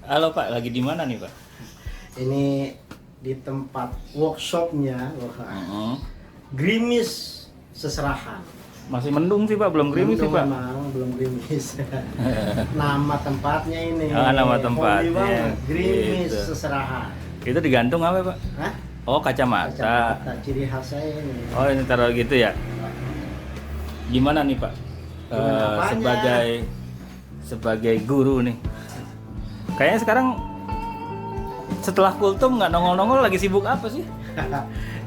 Halo Pak, lagi di mana nih Pak? Ini di tempat workshopnya, Gerimis Seserahan. Masih mendung sih Pak, belum gerimis sih Pak. Memang belum gerimis. Nama tempatnya ini. Oh, nama hobi tempatnya. banget, Gerimis Gitu. Seserahan. Itu digantung apa Pak? Hah? Oh, kacamata. Kacamata ciri khas saya ini. Oh, ini taruh gitu ya. Gimana nih Pak? Gimana apanya? Sebagai guru nih. Kayaknya sekarang setelah kultum nggak nongol-nongol, lagi sibuk apa sih?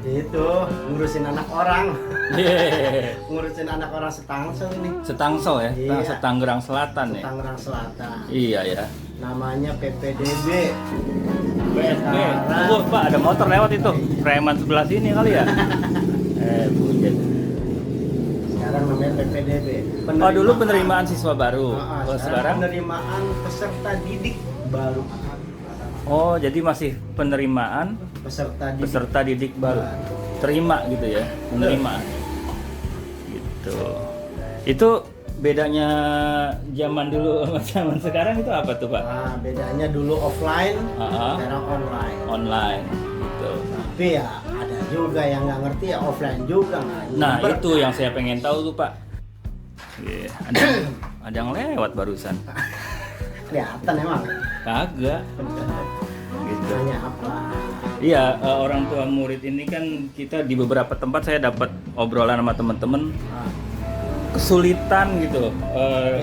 Itu ngurusin anak orang. Yeah. Ngurusin anak orang Setangsel ini. Setangsel ya, Iya. Setanggerang Selatan ya. Tangerang Selatan. Iya ya. Namanya PPDB. Oh, Pak, ada motor lewat itu. Preman sebelah sini kali ya. Bujet. Sekarang namanya PPDB. Oh, dulu penerimaan siswa baru. Oh, Sekarang sekarang? penerimaan peserta didik baru. Oh, jadi masih penerimaan Peserta didik baru. Terima gitu ya, penerimaan. Gitu. Itu bedanya zaman dulu sama zaman sekarang itu apa tuh Pak? Nah, bedanya dulu offline, sekarang online. Online gitu. Tapi ya ada juga yang nggak ngerti ya offline juga nggak. Nah, itu yang saya pengen tahu tuh Pak. Iya, ada yang lewat barusan. Kelihatan emang. Kagak. Gitu. Nanya apa? Iya, orang tua murid ini kan kita di beberapa tempat saya dapat obrolan sama teman-teman kesulitan gitu.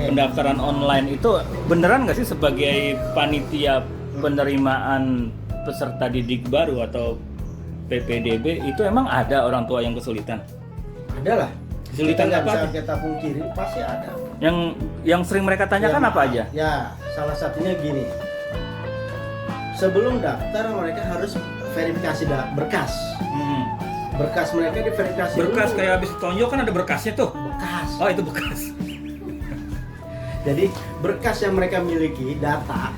Pendaftaran online itu beneran nggak sih sebagai panitia penerimaan peserta didik baru atau PPDB itu emang ada orang tua yang kesulitan? Ada lah. Kesulitan Kita nggak apa bisa aja? kita pungkiri, pasti ada. Yang sering mereka tanyakan Ya, apa aja? Ya, salah satunya gini. Sebelum daftar mereka harus verifikasi berkas. Berkas mereka diverifikasi Berkas dulu. kayak habis tonjok kan ada berkasnya tuh. Bekas. Oh, itu bekas. Jadi berkas yang mereka miliki, data.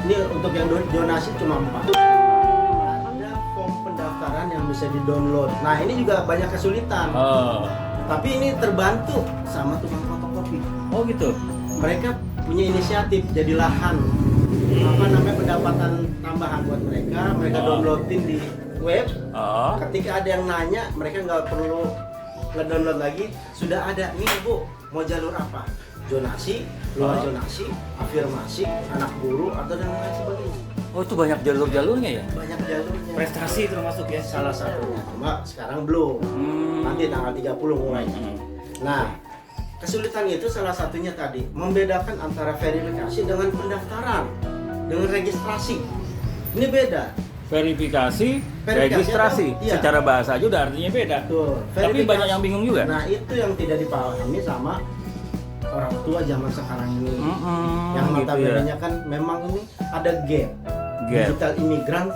Ini untuk yang donasi cuma 4. Ada form pendaftaran yang bisa di-download. Nah, ini juga banyak kesulitan. Oh. Tapi ini terbantu sama tukang fotokopi. Oh gitu. Mereka punya inisiatif jadi lahan. Apa namanya, pendapatan tambahan buat mereka downloadin di web. Oh. Ketika ada yang nanya, mereka nggak perlu ngedownload lagi, sudah ada nih Bu, mau jalur apa? Zonasi, luar zonasi, afirmasi, anak guru atau dan lain sebagainya. Oh, itu banyak jalur-jalurnya ya? Banyak jalurnya. Prestasi termasuk ya? Salah satunya, cuma sekarang belum. Nanti tanggal 30 mulai. Nah, kesulitan itu salah satunya tadi membedakan antara verifikasi dengan pendaftaran, dengan registrasi. Ini beda. Verifikasi, registrasi. atau- iya. Secara bahasa aja udah artinya beda. Tuh, Tapi banyak yang bingung juga. Nah, itu yang tidak dipahami sama orang tua zaman sekarang ini. Yang gitu notabene-nya kan memang ini ada gap. Digital imigran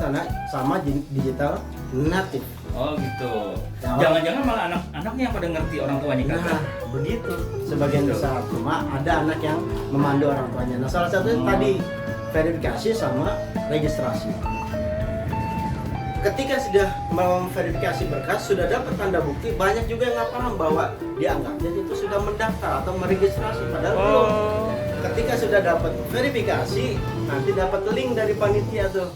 sama digital native. Oh gitu. Ya. Jangan-jangan malah anak-anaknya yang pada ngerti orang tuanya Nah, kagak. begitu. Sebagian Betul. besar, cuma ada anak yang memandu orang tuanya. Nah, salah satunya tadi verifikasi sama registrasi. Ketika sudah memverifikasi berkas, sudah dapat tanda bukti, banyak juga yang nggak paham bahwa dianggapnya itu sudah mendaftar atau meregistrasi, padahal belum. Ketika sudah dapat verifikasi, nanti dapat link dari panitia tuh.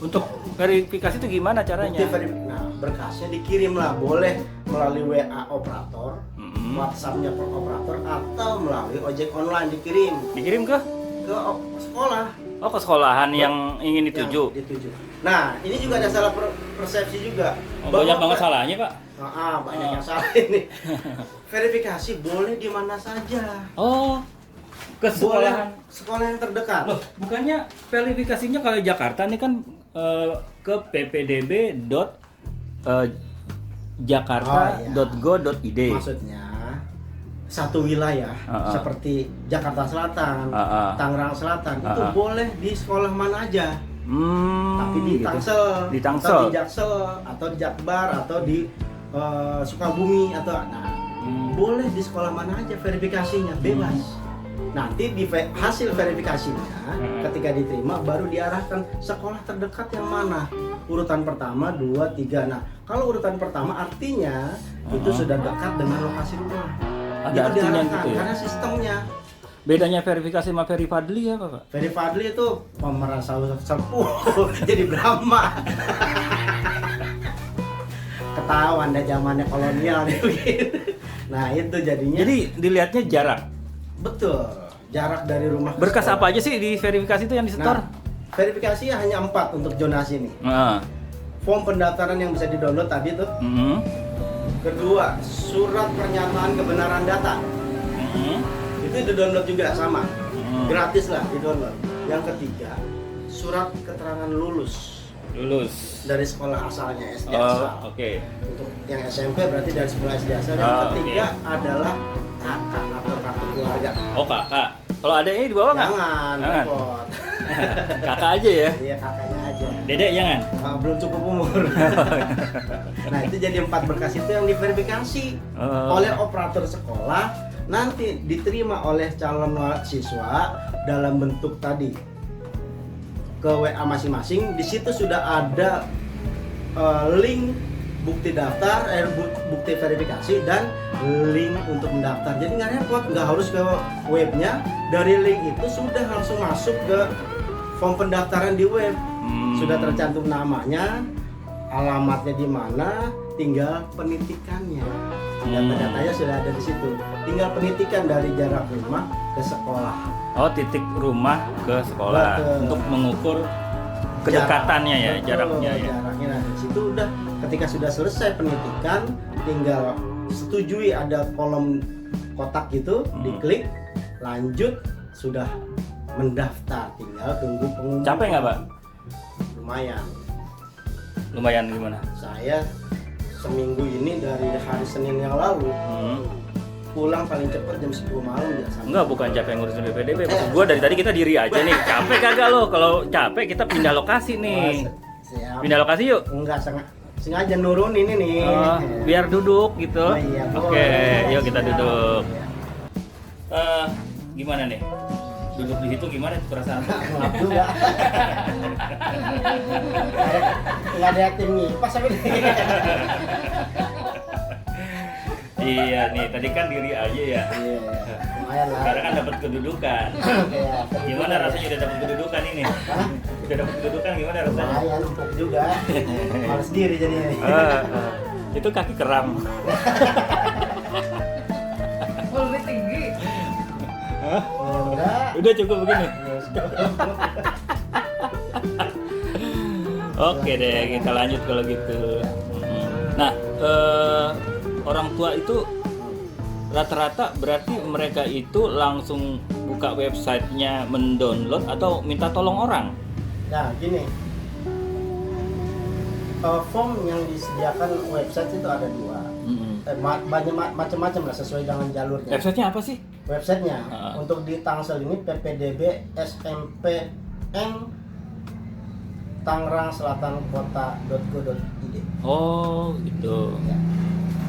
Untuk verifikasi itu gimana caranya? Nah, berkasnya dikirim lah, boleh melalui WA operator, WhatsAppnya per operator, atau melalui ojek online dikirim Dikirim ke? ke sekolah. Oh, ke sekolahan yang ingin dituju. Yang dituju. Nah, ini juga ada salah persepsi juga. Oh, banyak banget salahnya Pak. Banyak yang salah ini. Verifikasi boleh di mana saja. Oh, ke sekolahan. Boleh sekolah yang terdekat. Loh, bukannya verifikasinya kalau Jakarta ini kan ke ppdb.jakarta.go.id. Maksudnya satu wilayah seperti Jakarta Selatan, Tangerang Selatan itu boleh di sekolah mana aja. Tapi di gitu. Tangsel, Di Tangsel. atau di Jaksel, atau di Jakbar, atau di Sukabumi, atau boleh di sekolah mana aja verifikasinya bebas. Nanti di hasil verifikasinya ketika diterima baru diarahkan sekolah terdekat yang mana, urutan pertama, 2, 3. Nah, kalau urutan pertama artinya itu sudah dekat dengan lokasi rumah. Ada Itu artinya diarahkan gitu ya? karena sistemnya. Bedanya verifikasi sama Ferry Fadli apa, Pak? Ferry Fadli itu pemeran sepuh jadi Brahma. Ketahuan dah zamannya kolonial nih begitu. Nah itu jadinya. Jadi dilihatnya jarak. Betul, jarak dari rumah. Berkas sekolah. apa aja sih di verifikasi itu yang disetor? Nah, verifikasi hanya 4 untuk zonasi nih. Nah. Form pendaftaran yang bisa di-download tadi tuh. Kedua, surat pernyataan kebenaran data. Itu di-download juga sama. Gratis lah di-download. Yang ketiga, surat keterangan lulus dari sekolah asalnya SD asal. Oke. Untuk yang SMP berarti dari sekolah SD asal. Yang ketiga adalah kakak atau kartu keluarga. Oh, kakak. Kalau adeknya di bawah nggak? Jangan, repot. Kakak aja ya? Iya, kakaknya aja. Dedek jangan? Belum cukup umur. Nah itu jadi 4 berkas itu yang diverifikasi oleh operator sekolah, nanti diterima oleh calon siswa dalam bentuk tadi ke WA masing-masing. Di situ sudah ada link bukti daftar, bukti verifikasi dan link untuk mendaftar. Jadi nggak repot, nggak harus ke webnya. Dari link itu sudah langsung masuk ke form pendaftaran di web. Sudah tercantum namanya, alamatnya di mana, tinggal penitikannya. Data-datanya sudah ada di situ. Tinggal penitikan dari jarak rumah ke sekolah. Oh, titik rumah ke sekolah. Betul. Untuk mengukur kedekatannya ya, Betul, jaraknya ya. Jaraknya nah, di situ udah ketika sudah selesai penitikan, tinggal setujui ada kolom kotak gitu, diklik, lanjut, sudah mendaftar, tinggal tunggu pengumuman. Capek nggak, Pak? Lumayan gimana? Saya seminggu ini dari hari Senin yang lalu pulang paling cepat jam 10 malam biasa. Enggak, bukan capek ngurusin BPDB. Maksud gua dari tadi kita diri aja nih. Capek kagak lo? Kalau capek kita pindah lokasi nih. Siap. Pindah lokasi yuk. Enggak, sengaja nurun ini nih. Biar duduk gitu. Oh, iya, Oke, boleh. yuk kita Siap. duduk. Iya. Gimana nih? Duduk di situ gimana perasaan? Maaf juga. Nggak ada tim ngipas apa nih? Iya nih, tadi kan diri aja ya. Iya, lumayan lah. Sekarang kan dapat kedudukan. Iya, Gimana rasanya udah dapat kedudukan ini? Hah? Udah dapat kedudukan gimana rasanya? Lumayan, empuk juga. Males diri jadinya. Itu kaki keram. Lebih tinggi. Enggak. Udah cukup begini. Oke deh, kita lanjut kalau gitu. Nah, orang tua itu rata-rata berarti mereka itu langsung buka websitenya, mendownload atau minta tolong orang? Nah, gini. Form yang disediakan website itu ada 2. Banyak macam-macam lah sesuai dengan jalurnya. Websitenya apa sih? Websitenya untuk di Tangsel ini ppdb SMPN Tangerang Selatan Kota.go.id. Oh gitu. Ya.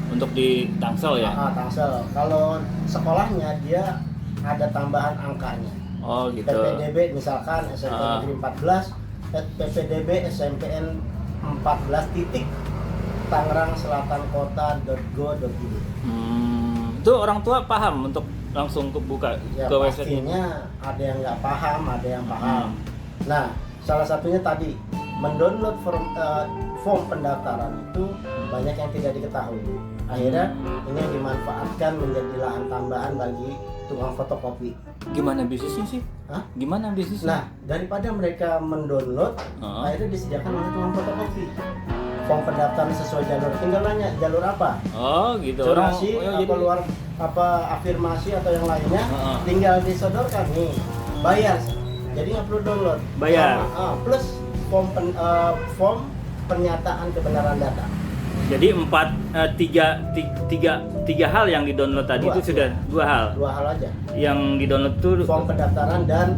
Untuk di Tangsel ya? Tangsel. Kalau sekolahnya dia ada tambahan angkanya. Oh gitu. PPDB misalkan SMPN Negeri 14, PPDB SMPN 14 titik Tangerang Selatan Kota.go.id. Itu orang tua paham untuk langsung buka Ya, ke website ini? pastinya ada yang nggak paham, ada yang paham. Nah, salah satunya tadi mendownload form pendaftaran itu banyak yang tidak diketahui. Akhirnya ini yang dimanfaatkan menjadi lahan tambahan bagi tukang fotokopi. Gimana bisnisnya sih? Hah? Gimana bisnisnya? Nah, daripada mereka mendownload, akhirnya disediakan oleh tukang fotokopi. Form pendaftaran sesuai jalur. Tinggal nanya jalur apa? Oh gitu. Zonasi, jadi keluar apa afirmasi atau yang lainnya, tinggal disodorkan nih, bayar. Jadi nggak perlu download. Bayar. Plus form pernyataan kebenaran data. Jadi tiga hal yang di-download tadi Dua. itu sudah 2 hal. 2 hal aja. Yang di-download tuh Form pendaftaran dan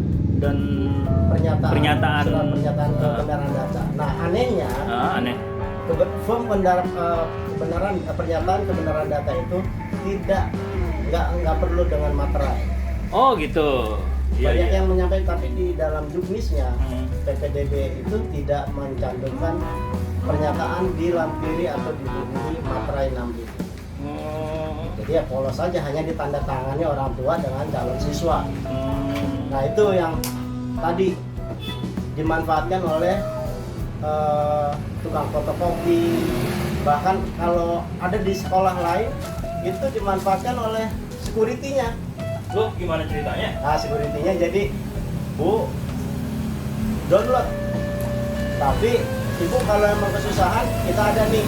pernyataan surat pernyataan kebenaran data. Nah, anehnya aneh. form pernyataan kebenaran data itu nggak perlu dengan materai. Oh gitu. Banyak Iya. yang menyampaikan, tapi di dalam juknisnya PPDB itu tidak mencantumkan pernyataan dilampiri atau dibubuhi materai 6 itu. Oh, Jadi ya polos saja, hanya ditandatangani orang tua dengan calon siswa. Nah itu yang tadi dimanfaatkan oleh tukang fotokopi, bahkan kalau ada di sekolah lain itu dimanfaatkan oleh security-nya. Loh, gimana ceritanya? Nah security-nya jadi, Bu, download. Tapi Ibu kalau emang kesusahan, kita ada nih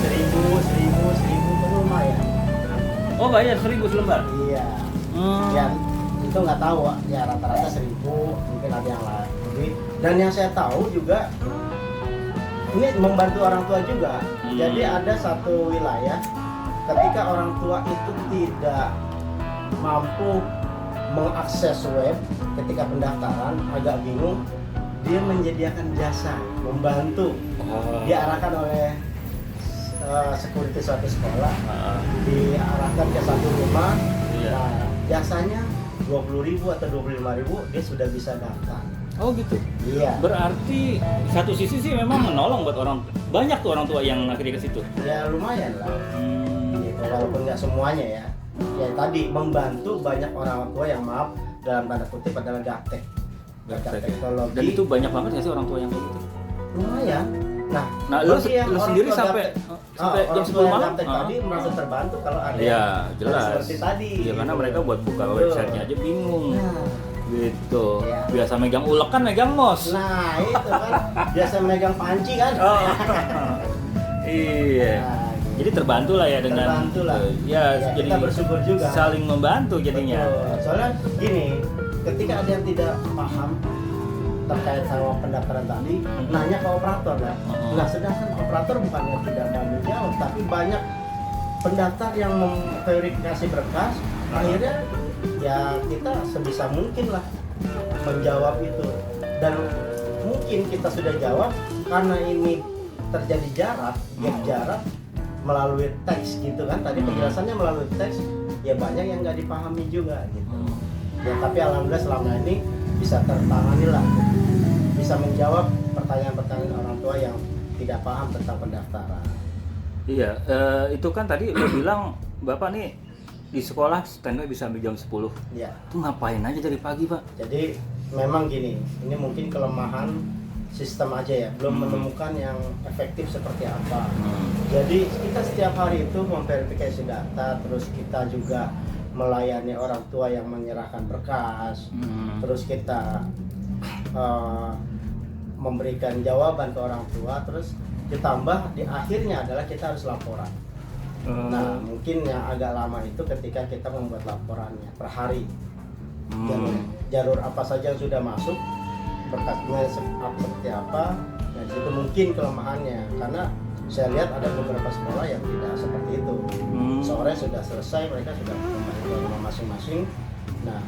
1000 ke rumah ya. Oh, bayar 1000 selembar? Iya. Ya, itu nggak tahu ya, rata-rata 1000, mungkin ada yang lebih. Dan yang saya tahu juga ini membantu orang tua juga. Jadi ada satu wilayah ketika orang tua itu tidak mampu mengakses web ketika pendaftaran, agak bingung, dia menyediakan jasa membantu. Diarahkan oleh security suatu sekolah, diarahkan ke satu rumah. Nah, jasanya 20.000 atau 25.000 dia sudah bisa daftar. Oh gitu. Iya. Berarti satu sisi sih memang menolong buat banyak tuh orang tua yang akhirnya ke situ. Ya lumayan lah. Gitu, walaupun nggak semuanya ya. Ya tadi membantu banyak orang tua yang maaf dalam tanda kutip adalah gaptek. Gaptek teknologi. Dan itu banyak banget ya sih orang tua yang kayak gitu. Lumayan. Nah lu bagi yang orang sendiri tua sampai gaptek, jam orang 10 tua yang malam gaptek tadi merasa terbantu kalau ada Iya, yang jelas. seperti tadi. Iya, karena gitu. mereka buat buka Betul. websitenya aja bingung. Nah, Gitu. Iya. Biasa megang ulek kan megang mouse. nah itu kan biasa megang panci kan. Oh. Iya. Nah, Jadi terbantu lah ya dengan terbantu lah. Ya, Ya, jadi kita bersyukur juga. saling membantu jadinya. Betul. Soalnya gini, ketika ada yang tidak paham terkait sama pendaftaran tadi, nanya ke operator kan. Nah, sedangkan operator bukannya tidak mau menjawab, tapi banyak pendaftar yang memverifikasi berkas, akhirnya ya kita sebisa mungkin lah menjawab itu. Dan mungkin kita sudah jawab karena ini terjadi jarak, gap jarak melalui teks gitu kan. Tadi penjelasannya melalui teks, ya banyak yang nggak dipahami juga gitu. Ya tapi alhamdulillah selama ini bisa tertangani lah, bisa menjawab pertanyaan-pertanyaan orang tua yang tidak paham tentang pendaftaran. Iya, itu kan tadi lo bilang Bapak nih di sekolah standby bisa sampai jam 10. Ya, Itu ngapain aja dari pagi, Pak? jadi memang gini, ini mungkin kelemahan sistem aja ya, belum menemukan yang efektif seperti apa. Jadi kita setiap hari itu memverifikasi data, terus kita juga melayani orang tua yang menyerahkan berkas, terus kita memberikan jawaban ke orang tua, terus ditambah di akhirnya adalah kita harus laporan. Nah mungkin yang agak lama itu ketika kita membuat laporannya per hari, jalur apa saja yang sudah masuk, berkasnya seperti apa. Nah itu mungkin kelemahannya, karena saya lihat ada beberapa sekolah yang tidak seperti itu. Sore sudah selesai, mereka sudah kembali ke rumah masing-masing. Nah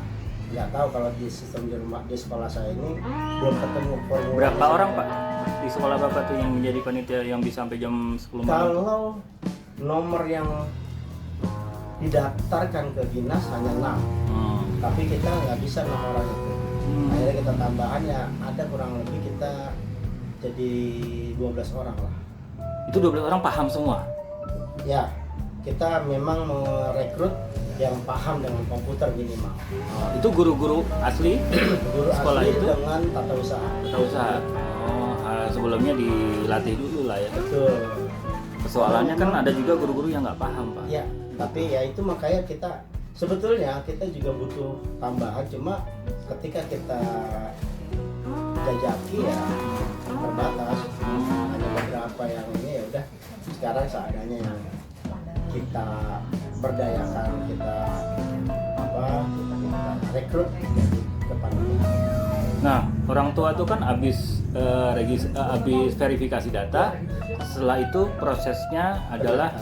nggak tahu kalau di sistem di sekolah saya ini belum ketemu formulir. Berapa orang, Pak, di sekolah Bapak tuh yang menjadi panitia yang bisa sampai jam 10 malam? Kalau nomor yang didaftarkan ke dinas hanya 6, tapi kita nggak bisa 6 orang itu. Akhirnya kita tambahan ya, ada kurang lebih kita jadi 12 orang lah. Itu 12 orang paham semua? Ya, kita memang merekrut yang paham dengan komputer minimal. Itu guru-guru asli Guru sekolah asli itu? dengan tata usaha. Tata usaha? Sebelumnya dilatih dulu lah ya. Betul. Persoalannya kan ada juga guru-guru yang nggak paham, Pak. Ya, tapi ya itu makanya kita sebetulnya kita juga butuh tambahan, cuma ketika kita jajaki ya terbatas, hanya beberapa yang ini ya udah sekarang seadanya yang kita berdayakan, kita rekrut jadi kepanitiaan. Nah, orang tua itu kan habis verifikasi data, setelah itu prosesnya adalah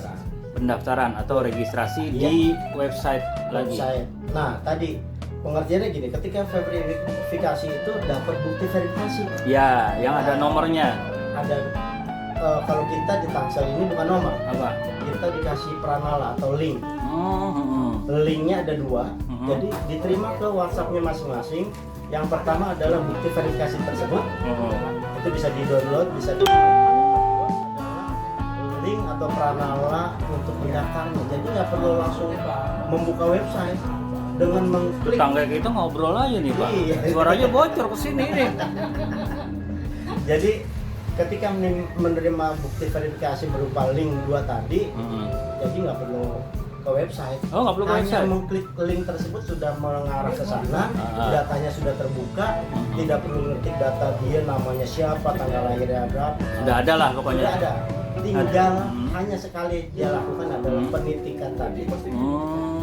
pendaftaran atau registrasi di website lagi. Nah, tadi pengertiannya gini, ketika verifikasi itu dapat bukti verifikasi. Ya, yang ada nomornya. Ada kalau kita di Tangsel ini bukan nomor, Apa? kita dikasih pranala atau link. Linknya ada 2, jadi diterima ke WhatsApp-nya masing-masing. Yang pertama adalah bukti verifikasi tersebut, itu bisa di-download, bisa di link atau pranala untuk mendaftarnya. Jadi nggak perlu langsung membuka website dengan mengklik. Tetangga kita ngobrol aja nih Pak. Iya. Suaranya bocor ke sini nih. Jadi ketika menerima bukti verifikasi berupa link 2 tadi, jadi nggak perlu ke website. Oh, nggak perlu ke Hanya website. mengklik link tersebut sudah mengarah ke sana, datanya sudah terbuka, tidak perlu ngetik data dia, namanya siapa, tanggal lahirnya berapa. Sudah ada lah pokoknya. Sudah ada. Tinggal hanya sekali dia lakukan adalah penitikan tadi.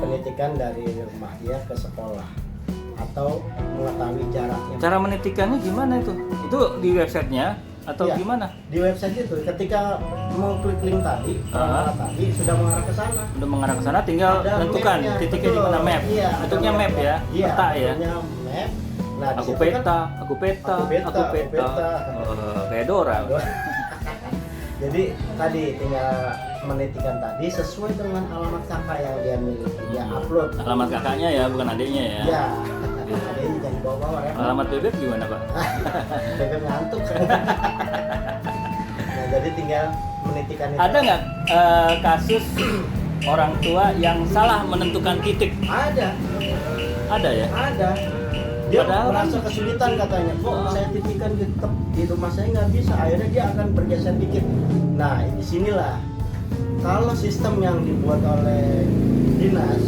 Penitikan dari rumah dia ke sekolah atau mengetahui jaraknya. Cara menitikannya gimana itu? Itu di websitenya atau Iya, gimana? Di website itu ketika mau klik link tadi, tadi sudah mengarah ke sana. Udah mengarah ke sana, tinggal Ada tentukan mapnya, titiknya di betul. mana map. Iya, ada Bentuknya map ya, Iya, peta ya. bentuknya map. Nah, di Aku situ peta, kan, aku peta, aku peta, aku aku peta. peta. Kayak Dora. Jadi tadi tinggal menitikan tadi sesuai dengan alamat kakak yang dia miliki, dia upload. Alamat kakaknya ya, bukan adiknya ya. Ya, adanya jangan bawa-bawa ya. Alamat bebek gimana Pak? Bebek ngantuk. Nah, jadi tinggal menitikan itu. Ada nggak kasus orang tua yang salah menentukan titik? Ada. Ada ya? Ada. Dia Padahal merasa kesulitan katanya. Kok saya titikan di rumah saya nggak bisa. Akhirnya dia akan bergeser dikit. Nah, di sinilah kalau sistem yang dibuat oleh dinas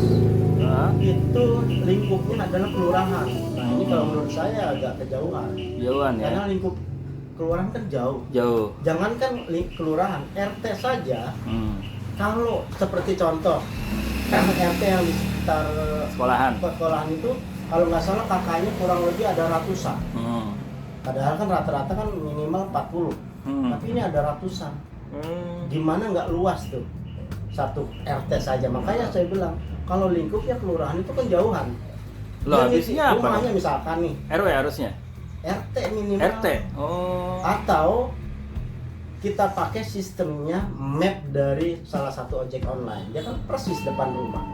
itu lingkupnya adalah kelurahan. Nah, ini kalau menurut saya agak kejauhan. Jauhan ya. Karena lingkup kelurahan kan jauh. Jauh. Jangankan kelurahan, RT saja. Kalau seperti contoh RT yang di sekitar sekolahan itu, kalau nggak salah kakaknya kurang lebih ada ratusan. Padahal kan rata-rata kan minimal 40. Tapi ini ada ratusan. Gimana nggak luas tuh satu RT saja. Makanya saya bilang kalau lingkupnya kelurahan itu kan jauhan. Loh, Yang habisnya apa? rumahnya misalkan nih RW harusnya? RT minimal. RT? Oh. Atau kita pakai sistemnya map dari salah satu ojek online. Dia kan persis depan rumah.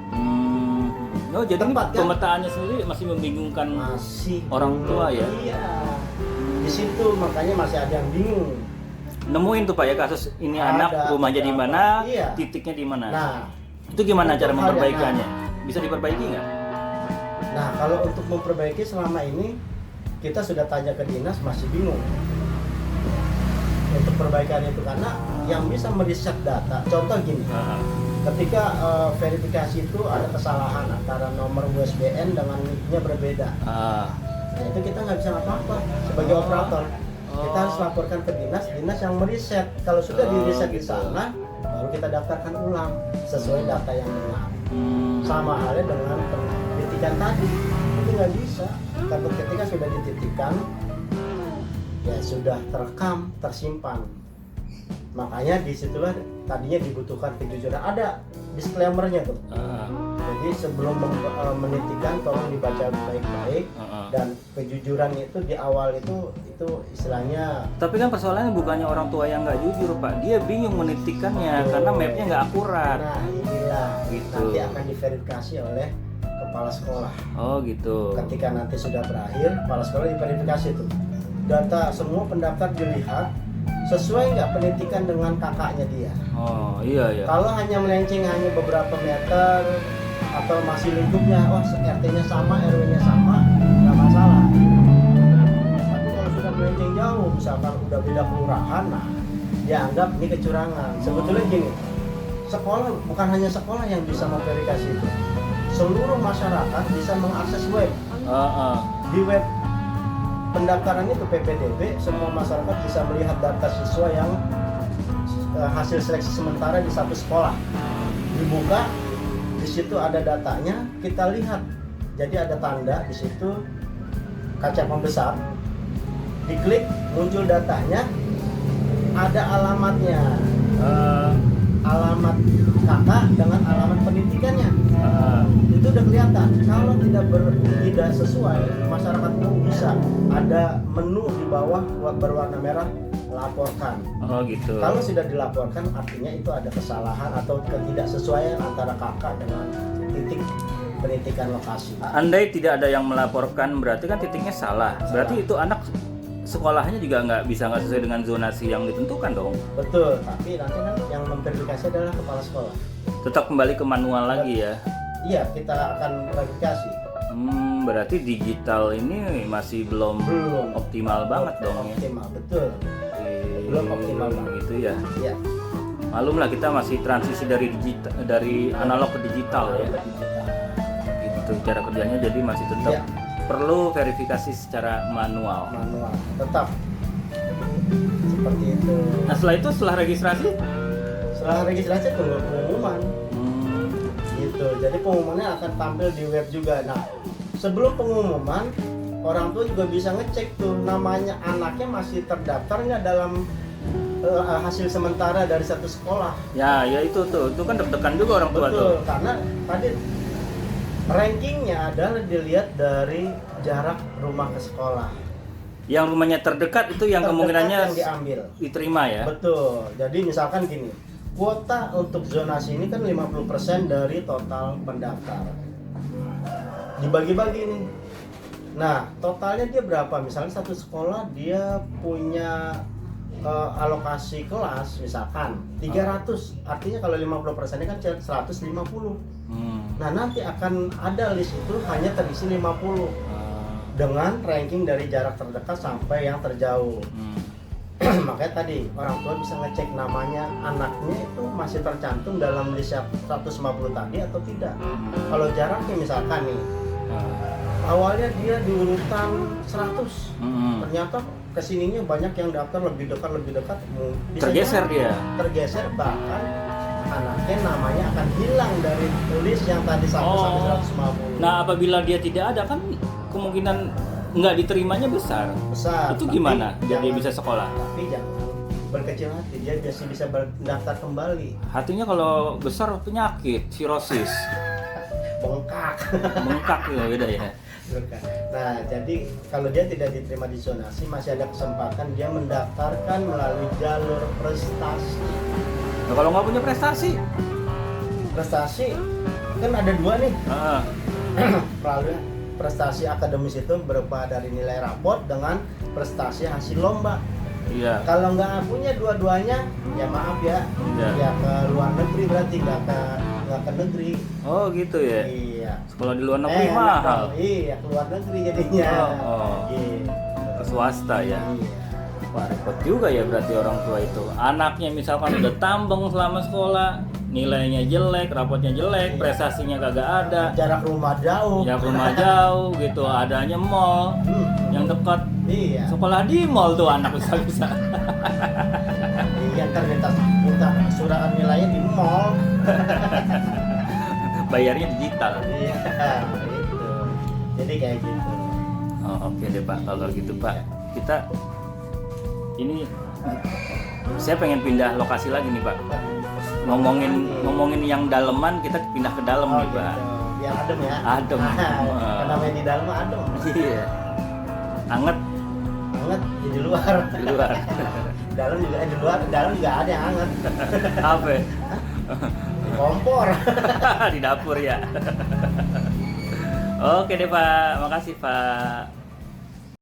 Oh, jadi Tempat, kan? pemetaannya sendiri masih membingungkan Masih orang tua ya? Iya. Di situ makanya masih ada yang bingung. Nemuin tuh Pak ya kasus ini Ada, anak rumahnya di beberapa. mana, Iya. titiknya di mana. Nah, itu gimana untuk cara hal yang- memperbaikannya? Bisa diperbaiki nggak? nah kalau untuk memperbaiki selama ini kita sudah tanya ke dinas masih bingung untuk perbaikan itu karena yang bisa meriset data. Contoh gini, ketika verifikasi itu ada kesalahan antara nomor USBN dengan NIK-nya berbeda. Nah, itu kita nggak bisa apa-apa sebagai operator. Kita harus laporkan ke dinas yang meriset. Kalau sudah diriset di gitu. sana, baru kita daftarkan ulang sesuai data yang benar. Sama halnya dengan penitikan tadi, itu nggak bisa. Tapi ketika sudah dititikan, ya sudah terekam, tersimpan. Makanya disitulah tadinya dibutuhkan kejujuran. Ada disclaimer-nya tuh. Jadi sebelum menitikan tolong dibaca baik-baik dan kejujuran itu di awal itu istilahnya. Tapi kan persoalannya bukannya orang tua yang nggak jujur Pak, dia bingung menitikannya karena mapnya nggak akurat. Nah inilah Gitu. nanti akan diverifikasi oleh kepala sekolah. Oh gitu. Ketika nanti sudah berakhir, kepala sekolah diverifikasi tuh data semua pendaftar dilihat sesuai nggak penitikan dengan kakaknya dia. Oh iya. Kalau hanya melenceng hanya beberapa meter atau masih lingkupnya, RT-nya sama, RW-nya sama, nggak masalah. Tapi kalau sudah melenceng jauh, misalkan udah beda kelurahan, nah dianggap ini kecurangan. Sebetulnya gini, sekolah bukan hanya sekolah yang bisa memverifikasi itu. Seluruh masyarakat bisa mengakses web. Di web pendaftaran itu PPDB, semua masyarakat bisa melihat data siswa yang hasil seleksi sementara di satu sekolah. Dibuka, di situ ada datanya, kita lihat. Jadi ada tanda di situ kaca pembesar. Diklik, muncul datanya, ada alamatnya. Alamat kakak dengan alamat pendidikannya. Itu udah kelihatan. Kalau tidak sesuai, masyarakat umum bisa ada menu di bawah berwarna merah, laporkan. Oh gitu. Kalau sudah dilaporkan, artinya itu ada kesalahan atau ketidaksesuaian antara kakak dengan titik penitikan lokasi. Andai tidak ada yang melaporkan, berarti kan titiknya salah. Berarti itu anak sekolahnya juga nggak sesuai dengan zonasi yang ditentukan dong. Betul, tapi nanti kan yang memverifikasi adalah kepala sekolah. Tetap kembali ke manual lagi ya. Iya, kita akan verifikasi. Berarti digital ini masih belum optimal banget dong ya. Optimal, betul. Belum optimal banget. Gitu ya. Iya. Malum lah kita masih transisi dari analog ke digital ya. Itu cara kerjanya jadi masih tetap Iya. perlu verifikasi secara manual. Manual, tetap. Seperti itu. Nah setelah registrasi? Setelah registrasi tunggu pengumuman. Gitu. Jadi pengumumannya akan tampil di web juga. Nah, sebelum pengumuman, orang tua juga bisa ngecek tuh namanya anaknya masih terdaftar nggak dalam hasil sementara dari satu sekolah. Ya itu kan deg-degan juga orang tua Betul, tuh. karena tadi rankingnya adalah dilihat dari jarak rumah ke sekolah. Yang rumahnya terdekat itu yang Terdekat kemungkinannya yang diambil. diterima ya. Betul. Jadi misalkan gini, kuota untuk zonasi ini kan 50% dari total pendaftar. Dibagi-bagi nih. Nah, totalnya dia berapa? Misalnya satu sekolah dia punya alokasi kelas misalkan 300. Artinya kalau 50%-nya kan 150. Nah, nanti akan ada list itu hanya terisi 50 dengan ranking dari jarak terdekat sampai yang terjauh. Makanya tadi orang tua bisa ngecek namanya anaknya itu masih tercantum dalam list 150 tadi atau tidak. Kalau jaraknya misalkan nih awalnya dia di urutan 100, ternyata kesininya banyak yang daftar lebih dekat bisa Tergeser jadi, dia. tergeser, bahkan anaknya namanya akan hilang dari list yang tadi sampai 150. Nah apabila dia tidak ada kan kemungkinan nggak diterimanya besar. Itu Tapi gimana biar dia jangan- bisa sekolah? Tapi jangan berkecil hati, dia biasa bisa berdaftar kembali. Hatinya kalau besar penyakit, sirosis, bengkak ya beda ya. Nah, jadi kalau dia tidak diterima di zonasi, masih ada kesempatan dia mendaftarkan melalui jalur prestasi. Nah, kalau nggak punya prestasi, Prestasi kan ada dua nih. ah, Melalui prestasi akademis itu berupa dari nilai raport dengan prestasi hasil lomba. iya. Kalau nggak punya dua-duanya, ya maaf ya, Ya. ya ke luar negeri berarti nggak ke negeri. Oh gitu ya. Iya. Sekolah di luar negeri Enak mahal. dong. Iya, ke luar negeri jadinya. Oh. Iya. Ke swasta ya. Iya. Wah repot juga ya berarti orang tua itu. Anaknya misalkan udah tambeng selama sekolah, nilainya jelek, rapotnya jelek, prestasinya kagak ada, Jarak rumah jauh. ya rumah jauh gitu, adanya mall yang dekat. Iya. Sekolah di mall tuh anak bisa. Iya, ntar minta surat nilainya di mall. Bayarnya digital. Iya, gitu. Jadi kayak gitu. Oh, oke deh Pak, kalau gitu Pak, kita ini saya pengen pindah lokasi lagi nih Pak. Ngomongin yang daleman, kita pindah ke dalam nih Pak. Gitu. Biar adem ya. Adem. Karena main di dalam mah adem. Iya. Anget Hangat di luar. di luar. Dalam juga di luar, dalam juga ada yang hangat. Apa? Ya? Kompor. Di dapur ya. Oke deh Pak, makasih Pak.